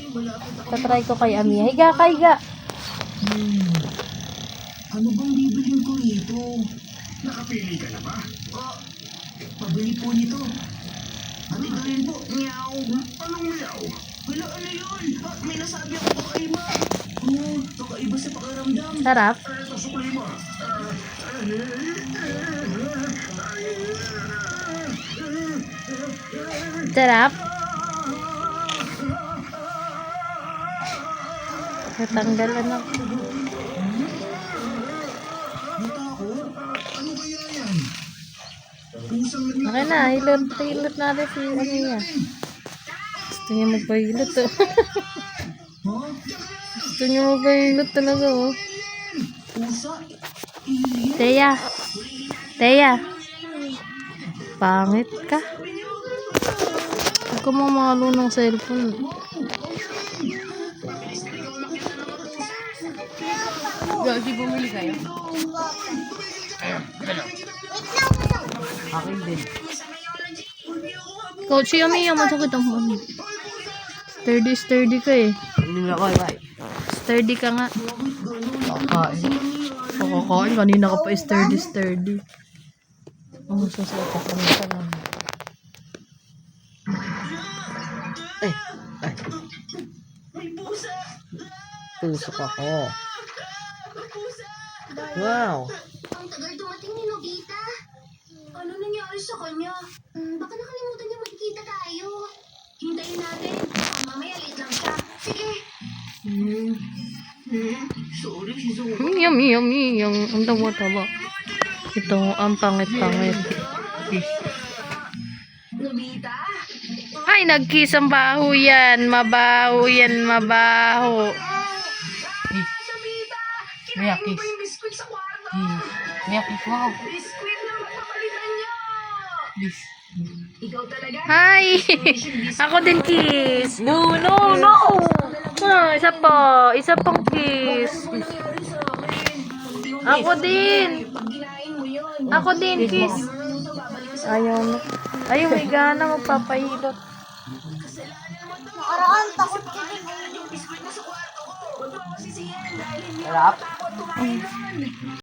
Tatry ko kay Ami. Higa ka, higa. Ano bang bibilhin ko rito? Nakapili ka na ba? Pabili po nito. At ikaw rin po. Meow. Anong meow? Wala, ano yun? May nasabi ako kakaiba. Kakaiba sa pakiramdam. Sarap. Ito, suklima. Sarap. Natanggalan ako. Natakot? Ano kaya yan? Pusang naglalakad. Okay na, hilot natin si Ami yan. Gusto niya magpahilot oh. Gusto niya magpahilot talaga oh. Pusa? Teya. Teya. Pangit ka. Huwag ka mamalo ng cellphone. Gagi, bumili kayo? Akin din. Coach, Ami, masakit ang mami. Sturdy ka eh. Hindi na ako, ay. Sturdy ka nga. Kakain. Pakakain, kanina ka pa sturdy. Oh, susunod ka sa lang. Ay. Tusok ako. Wow. Ang tagal dumating ni Nobita. Ano nangyari sa kanya? Baka nakalimutan niya magkita tayo. Hintayin natin. Mamaya late lang siya. Sige. Sorry, Shizuo. Yummy. Ang taba. Ito, ang pangit-pangit. Nobita? Ay, nagkiss ang baho yan. Mabaho yan, mabaho. Nobita! Mia, Kinain mo kiss. ba yung biskuit sa kwarto? Mia, kiss. Wow. Biskuit lang magpapalitan niyo! Kiss. Ikaw talaga? Hi! Ako din kiss. No. Isa pang kiss. Ano nangyari sa akin? Ako din. Pag kinain mo yun. Ako din kiss. Ito, babalik ka sa Ayaw na. Ayaw, may gana magpapahilot. nakaraan. Takot ka din. Yung biskuit mo sa kwarto ko. Huwag mo ako sisihin dahil hindi ako Sarap. takot kumain nun.